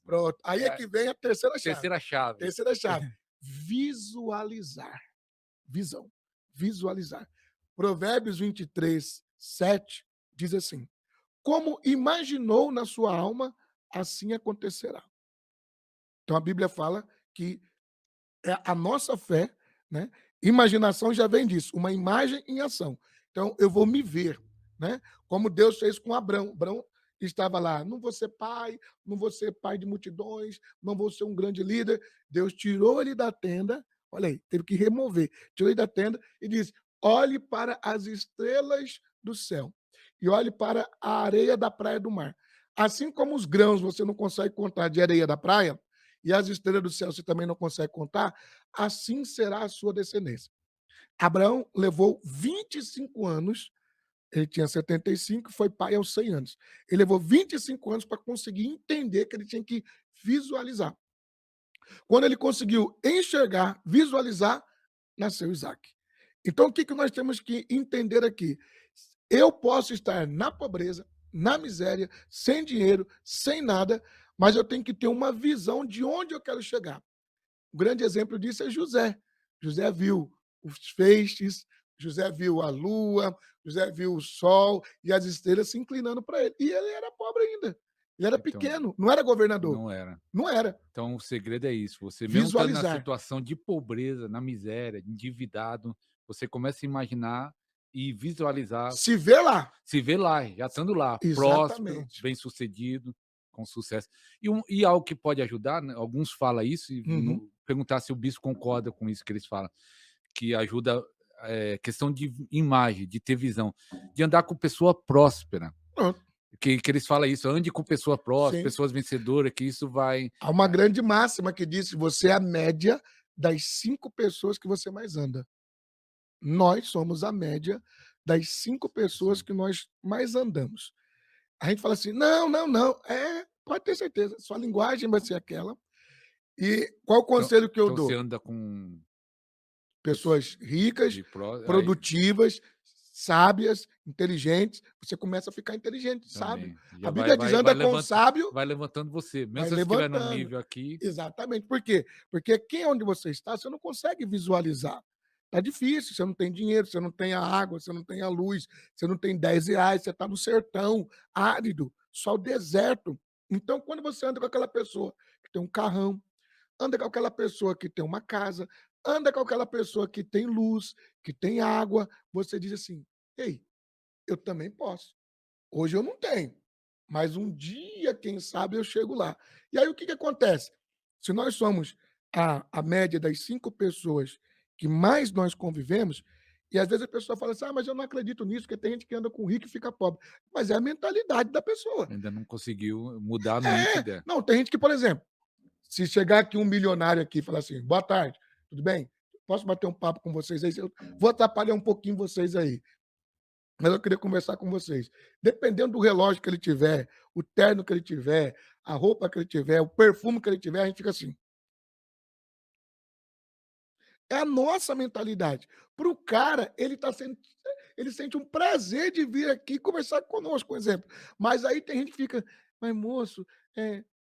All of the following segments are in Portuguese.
Pronto. Aí é É, que vem a terceira chave. terceira chave. Terceira chave, visualizar. Visão. Visualizar. Provérbios 23:7 diz assim: como imaginou na sua alma, assim acontecerá. Então a Bíblia fala que é a nossa fé, né? Imaginação já vem disso, uma imagem em ação. Então eu vou me ver, né? Como Deus fez com Abraão. Abraão estava lá, não vou ser pai, não vou ser pai de multidões, não vou ser um grande líder. Deus tirou ele da tenda, olha aí, teve que remover, tirou ele da tenda e disse: olhe para as estrelas do céu e olhe para a areia da praia do mar. Assim como os grãos você não consegue contar de areia da praia, e as estrelas do céu você também não consegue contar, assim será a sua descendência. Abraão levou 25 anos, ele tinha 75 e foi pai aos 100 anos. Ele levou 25 anos para conseguir entender que ele tinha que visualizar. Quando ele conseguiu enxergar, visualizar, nasceu Isaac. Então, o que nós temos que entender aqui? Eu posso estar na pobreza, na miséria, sem dinheiro, sem nada, mas eu tenho que ter uma visão de onde eu quero chegar. Um grande exemplo disso é José. José viu os feixes, José viu a lua, José viu o sol e as estrelas se inclinando para ele. E ele era pobre ainda. Ele era Então, pequeno, não era governador. não era. Não era. Então o segredo é isso, você mesmo estando na Visualizar. situação de pobreza, na miséria, endividado, você começa a imaginar e visualizar, Se vê lá. se vê lá, já estando lá, próspero, Exatamente. bem-sucedido, com sucesso. E algo que pode ajudar, né, alguns falam isso e Uhum. perguntar se o bispo concorda com isso que eles falam, que ajuda, questão de imagem, de ter visão, de andar com pessoa próspera, Pronto. que eles falam isso, ande com pessoa próspera, Sim. pessoas vencedoras, que isso vai. Há uma grande máxima que diz que você é a média das 5 pessoas que você mais anda. Nós somos a média das 5 pessoas Sim. que nós mais andamos. A gente fala assim: "Não, não, não". Pode ter certeza, sua linguagem vai ser aquela. E qual o Então conselho que eu então você dou? anda com pesso Pessoas ricas, de pró aí produtivas, sábias, inteligentes, você começa a ficar inteligente, sábio. também, já A vai Bíblia diz: vai "Anda vai com o sábio, vai levantando você, mesmo vai se você estiver num levantando". nível aqui, Exatamente. Por quê? Porque quem onde você está, você não consegue visualizar. Tá difícil, você não tem dinheiro, você não tem a água, você não tem a luz, você não tem R$ 10, você está no sertão, árido, só o deserto. Então, quando você anda com aquela pessoa que tem um carrão, anda com aquela pessoa que tem uma casa, anda com aquela pessoa que tem luz, que tem água, você diz assim: "Ei, eu também posso. Hoje eu não tenho, mas um dia, quem sabe, eu chego lá". E aí o que acontece? Se nós somos a média das 5 pessoas que mais nós convivemos, e às vezes a pessoa fala assim: "Ah, mas eu não acredito nisso, porque tem gente que anda com rico e fica pobre". Mas é a mentalidade da pessoa. ainda não conseguiu mudar a mente É, dela. não, tem gente que, por exemplo, se chegar aqui um milionário aqui e falar assim: "Boa tarde, tudo bem? Posso bater um papo com vocês aí? Eu vou atrapalhar um pouquinho vocês aí, mas eu queria conversar com vocês". Dependendo do relógio que ele tiver, o terno que ele tiver, a roupa que ele tiver, o perfume que ele tiver, a gente fica assim. É a nossa mentalidade. Para o cara, ele sente um prazer de vir aqui conversar conosco, por exemplo. Mas aí tem gente que fica: "Mas moço,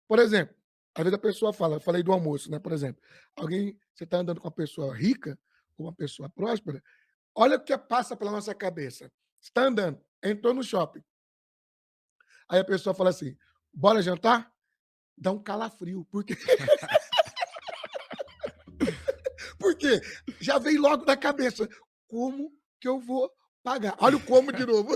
por exemplo, às vezes a pessoa fala, eu falei do almoço, né, por exemplo, você está andando com uma pessoa rica, com uma pessoa próspera, olha o que passa pela nossa cabeça. Você está andando, entrou no shopping, aí a pessoa fala assim: "Bora jantar?". Dá um calafrio, porque porque já vem logo na cabeça: "Como que eu vou pagar?". Olha o como de novo.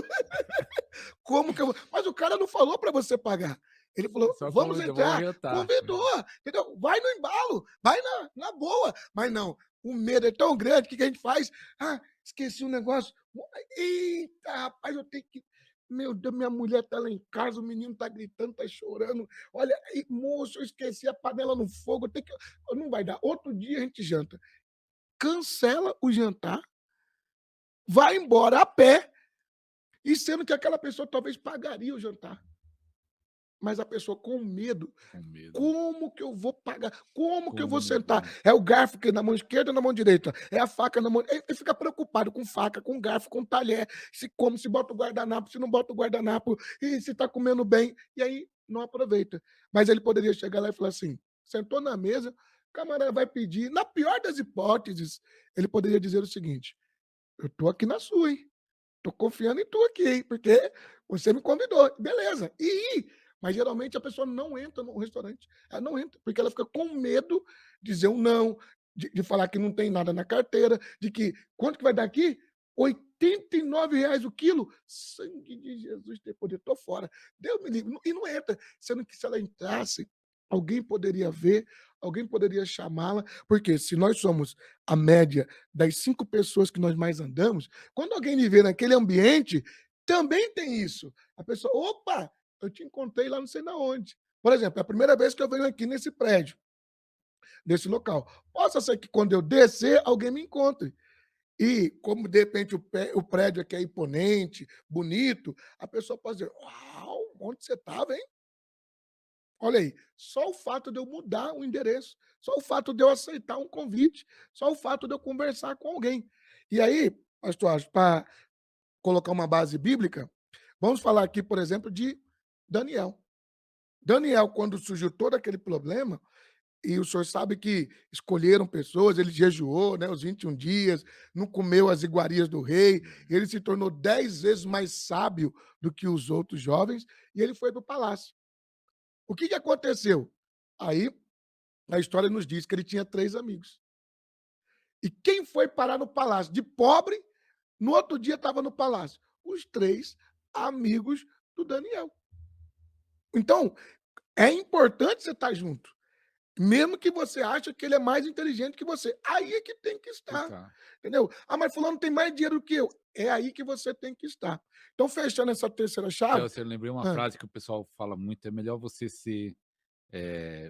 Como que eu vou, mas o cara não falou para você pagar. Ele falou: Só "Vamos convidou, vamos entrar", jantar. convidou, entendeu? Vai no embalo, vai na boa. Mas não, o medo é tão grande, que a gente faz? "Ah, esqueci um negócio. Eita, rapaz, eu tenho que, meu Deus, minha mulher tá lá em casa, o menino tá gritando, tá chorando. Olha, moço, eu esqueci a panela no fogo, eu tenho que", não vai dar. Outro dia a gente janta. Cancela o jantar, vai embora a pé, e sendo que aquela pessoa talvez pagaria o jantar. Mas a pessoa com medo: Com medo. "Como que eu vou pagar? Como que eu vou Como não sentar? vou? É o garfo que na mão esquerda ou na mão direita? É a faca na mão", ele fica preocupado com faca, com garfo, com talher, se come, se bota o guardanapo, se não bota o guardanapo, e se está comendo bem. E aí não aproveita. Mas ele poderia chegar lá e falar assim: sentou na mesa, o camarada vai pedir, na pior das hipóteses, ele poderia dizer o seguinte: eu estou aqui na sua, hein? Tô confiando em tu aqui, hein, porque você me convidou, beleza. E ir, mas geralmente a pessoa não entra no restaurante, ela não entra, porque ela fica com medo de dizer um não, de falar que não tem nada na carteira, de que quanto que vai dar aqui? R$ 89 o quilo? Sangue de Jesus tem poder, tô fora. Deus me livre, e não entra, sendo que se ela entrasse, alguém poderia ver, alguém poderia chamá-la, porque se nós somos a média das 5 pessoas que nós mais andamos, quando alguém me vê naquele ambiente, também tem isso. A pessoa: "Opa, eu te encontrei lá não sei na onde". Por exemplo, é a primeira vez que eu venho aqui nesse prédio, nesse local. Possa ser que quando eu descer, alguém me encontre. E como de repente o prédio aqui é imponente, bonito, a pessoa pode dizer: "Uau, onde você estava, hein?". Olha aí, só o fato de eu mudar o endereço, só o fato de eu aceitar um convite, só o fato de eu conversar com alguém. E aí, pastor, para colocar uma base bíblica, vamos falar aqui, por exemplo, de Daniel. Daniel, quando surgiu todo aquele problema, e o senhor sabe que escolheram pessoas, ele jejuou, né, os 21 dias, não comeu as iguarias do rei, ele se tornou 10 vezes mais sábio do que os outros jovens, e ele foi para o palácio. O que que aconteceu? Aí, a história nos diz que ele tinha 3 amigos. E quem foi parar no palácio de pobre, no outro dia estava no palácio? Os 3 amigos do Daniel. Então, é importante você estar junto, mesmo que você ache que ele é mais inteligente que você. Aí é que tem que Que estar, tá. entendeu? "Ah, mas fulano tem mais dinheiro do que eu". É aí que você tem que estar. Então, fechando essa terceira É, chave. você lembrei uma Hã. frase que o pessoal fala muito: é melhor você ser,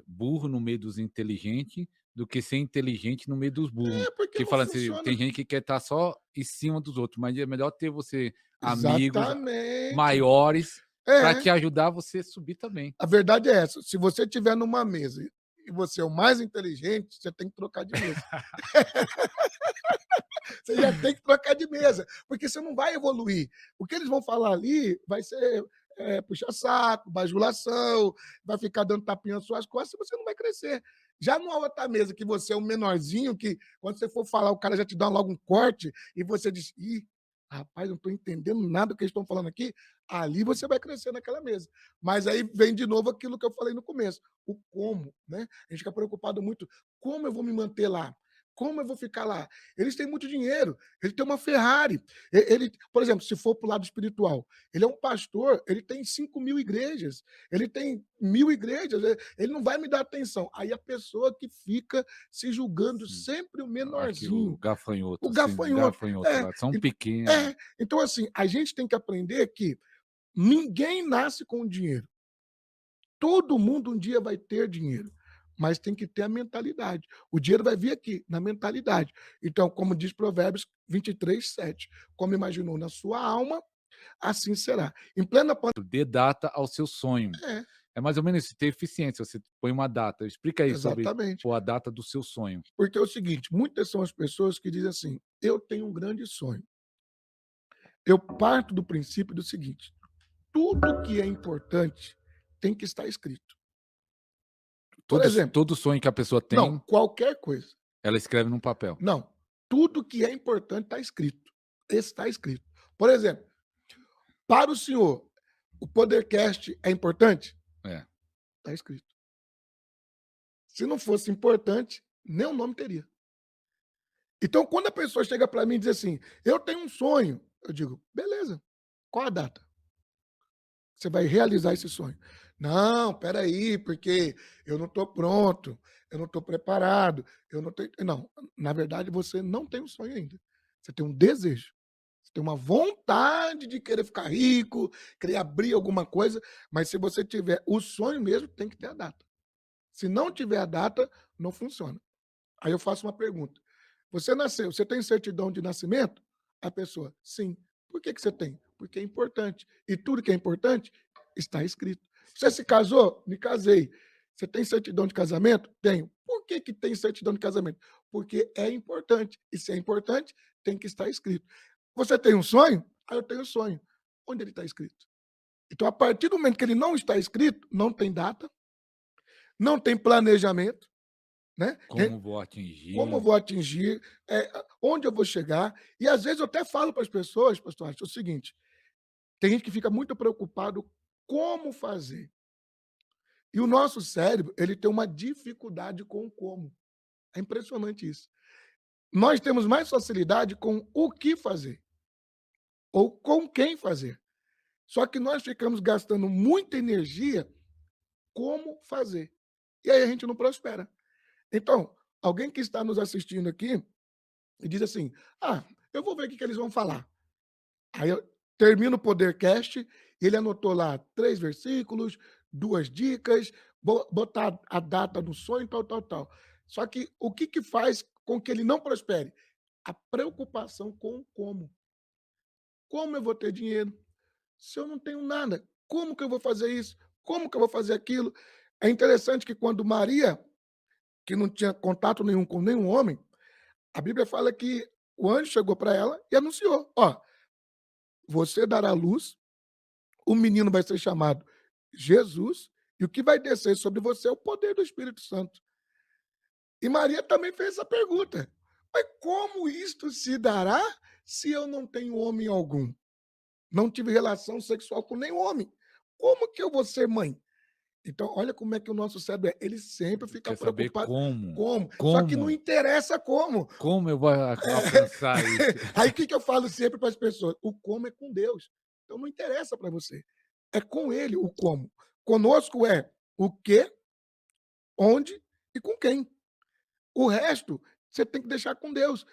burro no meio dos inteligentes do que ser inteligente no meio dos burros. É, porque Que não fala assim, funciona. tem gente que quer estar só em cima dos outros, mas é melhor ter você amigos Exatamente. maiores para É. te ajudar você subir também. A verdade é essa, se você estiver numa mesa e você é o mais inteligente, você tem que trocar de mesa. Você já tem que trocar de mesa, porque você não vai evoluir. O que eles vão falar ali vai ser, puxa-saco, bajulação, vai ficar dando tapinha nas suas costas e você não vai crescer. Já numa outra mesa que você é o menorzinho, que quando você for falar, o cara já te dá logo um corte e você diz: "Ih, rapaz, não estou entendendo nada do que eles estão falando aqui", ali você vai crescer naquela mesa. Mas aí vem de novo aquilo que eu falei no começo, o como, né. A gente fica preocupado muito: "Como eu vou me manter lá? Como eu vou ficar lá?". Eles têm muito dinheiro, ele tem uma Ferrari. Ele, por exemplo, se for para o lado espiritual, ele é um pastor, ele tem 5.000 igrejas, ele tem 1.000 igrejas, ele não vai me dar atenção. Aí a pessoa que fica se julgando Sim. sempre o Aqui o menorzinho, gafanhoto, o assim, gafanhoto. gafanhoto É, lá, são en pequenos. então assim, a gente tem que aprender que ninguém nasce com dinheiro. Todo mundo um dia vai ter dinheiro, mas tem que ter a mentalidade. O dinheiro vai vir aqui, na mentalidade. Então, como diz Provérbios 23:7, como imaginou na sua alma, assim será. Em plena Dê data ao seu sonho. é, É mais ou menos isso, ter eficiência, você põe uma data. Explica aí sobre exatamente. pôr a data do seu sonho. Porque é o seguinte, muitas são as pessoas que dizem assim: "Eu tenho um grande sonho". Eu parto do princípio do seguinte: tudo que é importante tem que estar escrito. Por Todo exemplo, todo sonho que a pessoa não, tem, qualquer coisa. ela escreve num papel. Não, tudo que é importante está escrito. Está escrito. Por exemplo, para o senhor, o Podercast é importante? É. Está escrito. Se não fosse importante, nem o nome teria. Então, quando a pessoa chega para mim e diz assim: "Eu tenho um sonho", eu digo: "Beleza, qual a data? Você vai realizar esse sonho?". "Não, espera aí, porque eu não estou pronto, eu não estou preparado, eu não tenho". Não, na verdade você não tem um sonho ainda. Você tem um desejo. Você tem uma vontade de querer ficar rico, querer abrir alguma coisa, mas se você tiver o sonho mesmo, tem que ter a data. Se não tiver a data, não funciona. Aí eu faço uma pergunta: você nasceu, você tem certidão de nascimento? A pessoa: "Sim". "Por que que você tem?". "Porque é importante". E tudo que é importante está escrito. "Você se casou?". "Me casei". "Você tem certidão de casamento?". "Tenho". "Por que que tem certidão de casamento?". "Porque é importante. E se é importante, tem que estar escrito". "Você tem um sonho?". "Ah, eu tenho um sonho". "Onde ele está escrito?". Então, a partir do momento que ele não está escrito, não tem data, não tem planejamento, né? Como vou Como eu atingir? vou atingir, onde eu vou chegar. E às vezes eu até falo para as pessoas, pastor, Alisson, o seguinte: tem gente que fica muito preocupado como fazer. E o nosso cérebro, ele tem uma dificuldade com o como. É impressionante isso. Nós temos mais facilidade com o que fazer ou com quem fazer. Só que nós ficamos gastando muita energia como fazer. E aí a gente não prospera. Então, alguém que está nos assistindo aqui e diz assim: "Ah, eu vou ver o que que eles vão falar". Aí eu termino o Podercast, e ele anotou lá 3 versículos, 2 dicas, botar a data do sonho, tal, tal, tal. Só que o que que faz com que ele não prospere? A preocupação com o como. Como eu vou ter dinheiro se eu não tenho nada? Como que eu vou fazer isso? Como que eu vou fazer aquilo? É interessante que quando Maria, que não tinha contato nenhum com nenhum homem, a Bíblia fala que o anjo chegou para ela e anunciou: "Ó, você dará à luz, o menino vai ser chamado Jesus, e o que vai descer sobre você é o poder do Espírito Santo". E Maria também fez essa pergunta: "Mas como isto se dará se eu não tenho homem algum? Não tive relação sexual com nenhum homem. Como que eu vou ser mãe?". Então, olha como é que o nosso cérebro é. Ele sempre fica Quer saber preocupado como? como, só que não Como? interessa como. Como eu vou alcançar isso? Aí o que que eu falo sempre para as pessoas? O como é com Deus. Então não interessa para você. É com ele o como. Conosco é o que, onde e com quem. O resto você tem que deixar com Deus.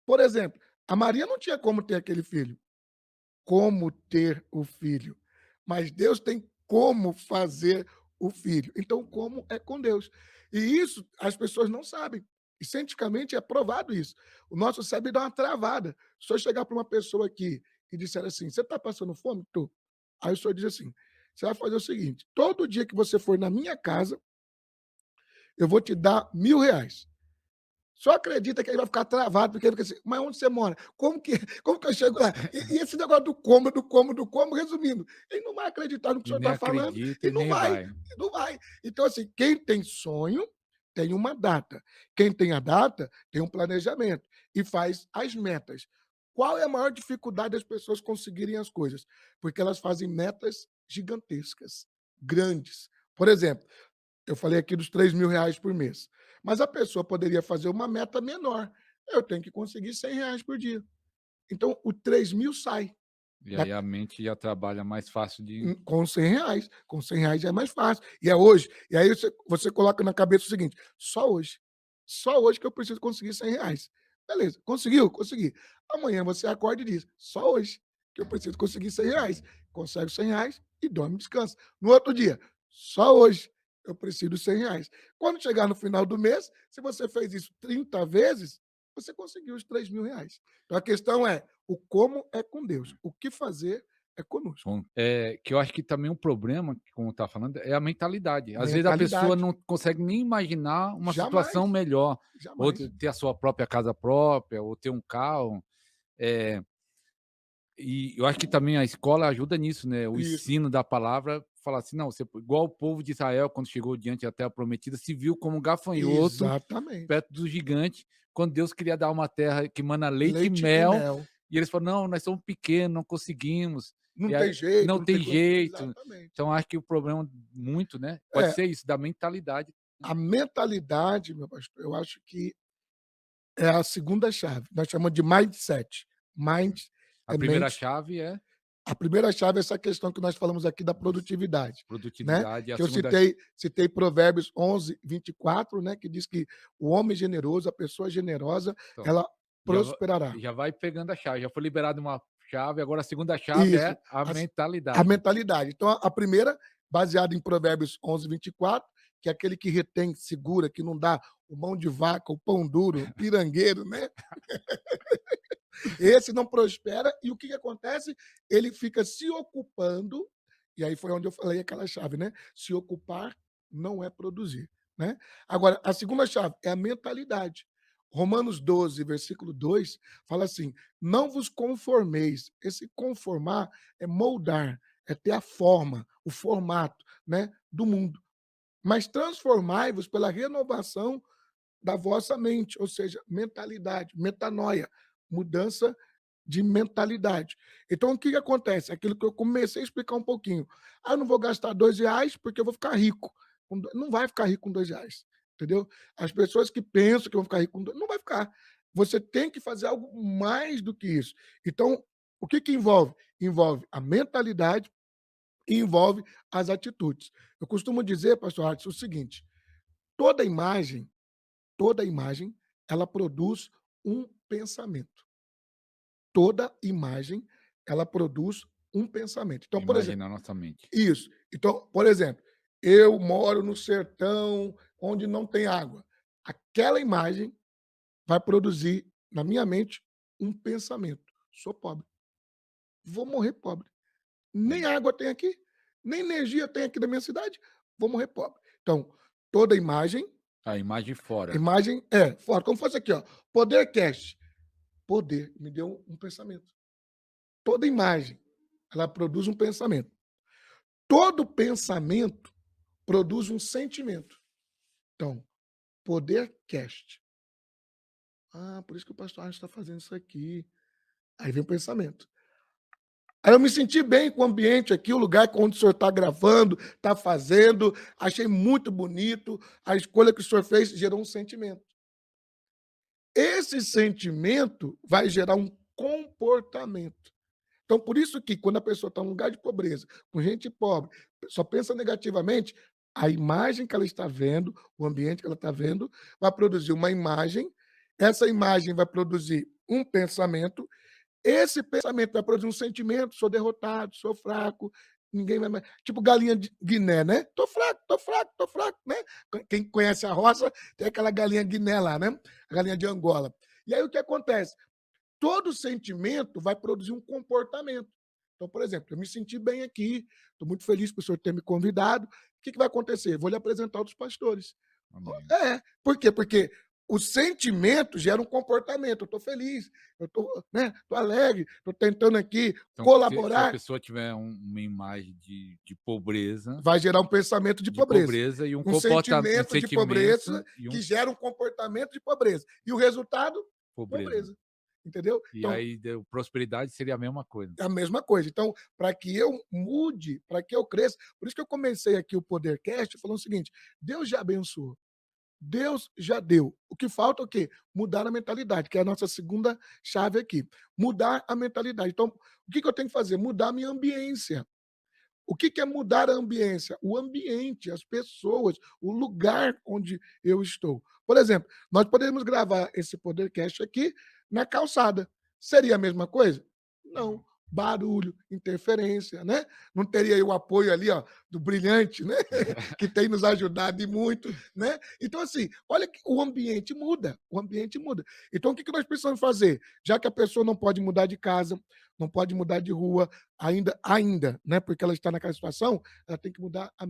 Por exemplo, a Maria não tinha como ter aquele filho. Como ter o filho. Mas Deus tem como fazer o filho. Então, como é com Deus. E isso as pessoas não sabem. E cientificamente é provado isso. O nosso cérebro dá uma travada. Se eu chegar para uma pessoa aqui e disser assim: "Você está passando fome?" "Tô". Aí o senhor diz assim: "Você vai fazer o seguinte: todo dia que você for na minha casa, eu vou te dar R$ 1.000". Só acredita que ele vai ficar travado, porque ele fica assim: "Mas onde você mora? Como que eu chego lá?". E esse negócio do como, do como, do como, resumindo, ele não vai acreditar no que o E senhor nem está falando acredita e e não nem vai, vai. e não vai. Então, assim, quem tem sonho, tem uma data. Quem tem a data, tem um planejamento e faz as metas. Qual é a maior dificuldade das pessoas conseguirem as coisas? Porque elas fazem metas gigantescas, grandes. Por exemplo, eu falei aqui dos R$ 3.000 por mês, mas a pessoa poderia fazer uma meta menor. Eu tenho que conseguir R$ 100 por dia. Então o 3.000 sai, E da aí a mente já trabalha mais fácil de com R$ 100. Com R$ 100 já é mais fácil. E é hoje. E aí você coloca na cabeça o seguinte: "Só hoje. Só hoje que eu preciso conseguir R$ 100". Beleza, conseguiu? Consegui. Amanhã você acorda e diz: "Só hoje que eu preciso conseguir R$ 100". Consegue os R$ 100 e dorme e descansa. No outro dia: "Só hoje eu preciso dos R$ 100". Quando chegar no final do mês, se você fez isso 30 vezes, você conseguiu os R$ 3.000. Então a questão é: o como é com Deus, o que fazer é conosco. que eu acho que também um problema, como tá falando, é a mentalidade. Às vezes a pessoa Mentalidade. não consegue nem imaginar uma situação Jamais, melhor, ou jamais. ter a sua própria casa própria, ou ter um carro. Eh, e eu acho que também a escola ajuda nisso, né, o Isso, ensino da palavra, falar assim: "Não, você", igual o povo de Israel, quando chegou diante da terra prometida, se viu como gafanhoto exatamente. perto do gigante, quando Deus queria dar uma terra que mana leite e Leite e mel, mel. e eles falaram: "Não, nós somos pequenos, não conseguimos", Não e tem aí jeito, não não tem tem coisa jeito. exatamente. Então acho que o problema muito, né, pode É, ser isso, da mentalidade. a mentalidade, meu pastor, eu acho que é a segunda chave. Nós chamamos de mindset. Mind A é primeira mente. chave é A primeira chave é essa questão que nós falamos aqui da produtividade, né, produtividade, e a que eu segunda citei Provérbios 11:24, né, que diz que o homem generoso, a pessoa generosa, então, ela já va prosperará. já vai pegando a chave, já foi liberado uma chave, agora a segunda chave Isso, é a a mentalidade. mentalidade. Então, a primeira, baseada em Provérbios 11:24, que é aquele que retém, segura, que não dá o mão de vaca, o pão duro, pirangueiro, né? Esse não prospera e o que que acontece? Ele fica se ocupando, e aí foi onde eu falei aquela chave, né? Se ocupar não é produzir, né? Agora, a segunda chave é a mentalidade. Romanos 12, versículo 2, fala assim: "Não vos conformeis". Esse conformar é moldar, é ter a forma, o formato, né, do mundo. Mas transformai-vos pela renovação da vossa mente, ou seja, mentalidade, metanoia, mudança de mentalidade. Então, o que que acontece? Aquilo que eu comecei a explicar um pouquinho. Ah, eu não vou gastar R$ 2 porque eu vou ficar rico. Não vai ficar rico com R$ 2, entendeu? As pessoas que pensam que vão ficar rico com não vai ficar. Você tem que fazer algo mais do que isso. Então, o que que envolve? Envolve a mentalidade e envolve as atitudes. Eu costumo dizer, pastor Hades, o seguinte: toda imagem, toda imagem, ela produz um pensamento. Toda imagem, ela produz um pensamento. Então, por Imagem exemplo, na nossa mente. isso. Então, por exemplo, eu moro no sertão onde não tem água. Aquela imagem vai produzir na minha mente um pensamento. Sou pobre. Vou morrer pobre. Nem Hum. água tem aqui, nem energia tem aqui na minha cidade. Vou morrer pobre. Então, toda imagem, A imagem fora. imagem é fora. Como fosse aqui, ó. Podercast. Poder me deu um pensamento. Toda imagem, ela produz um pensamento. Todo pensamento produz um sentimento. Então, Podercast. Ah, por isso que o pastor está fazendo isso aqui. Aí vem o pensamento. Aí eu me senti bem com o ambiente aqui, o lugar onde o senhor está gravando, está fazendo. Achei muito bonito. A escolha que o senhor fez gerou um sentimento. Esse sentimento vai gerar um comportamento. Então, por isso que quando a pessoa está num lugar de pobreza, com gente pobre, só pensa negativamente, a imagem que ela está vendo, o ambiente que ela está vendo, vai produzir uma imagem, essa imagem vai produzir um pensamento, esse pensamento vai produzir um sentimento, sou derrotado, sou fraco, ninguém vai mais. Tipo galinha de Guiné, né? Tô fraco, tô fraco, tô fraco, né? Quem conhece a roça, tem aquela galinha Guiné lá, né? A galinha de Angola. E aí o que acontece? Todo sentimento vai produzir um comportamento. Então, por exemplo, eu me senti bem aqui, estou muito feliz por o senhor ter me convidado. O que, que vai acontecer? Vou lhe apresentar outros pastores. Amém. Por quê? Porque o sentimento gera um comportamento. Eu estou feliz, eu estou, né, tô alegre, estou tentando aqui Então, se a colaborar. pessoa tiver uma imagem de pobreza, Vai gerar um pensamento de pobreza. e um Um comportamento, um sentimento de pobreza sentimento e um que gera um comportamento de pobreza. E o resultado? pobreza. Pobreza. Entendeu? E Então, aí deu prosperidade seria a mesma coisa. é a mesma coisa. Então, para que eu mude, para que eu cresça, por isso que eu comecei aqui o Podercast falando o seguinte: Deus já abençoou, Deus já deu. O que falta é o quê? Mudar a mentalidade, que é a nossa segunda chave aqui. Mudar a mentalidade. Então, o que que eu tenho que fazer? Mudar a minha ambiência. O que que é mudar a ambiência? O ambiente, as pessoas, o lugar onde eu estou. Por exemplo, nós podemos gravar esse Podercast aqui na calçada. Seria a mesma coisa? Não. Barulho, interferência, né? Não teria aí o apoio ali, ó, do Brilhante, né? Que tem nos ajudado e muito, né? Então, assim, olha que o ambiente muda, o ambiente muda. Então, o que que nós precisamos fazer? Já que a pessoa não pode mudar de casa, não pode mudar de rua, ainda, né? Porque ela está naquela situação, ela tem que mudar a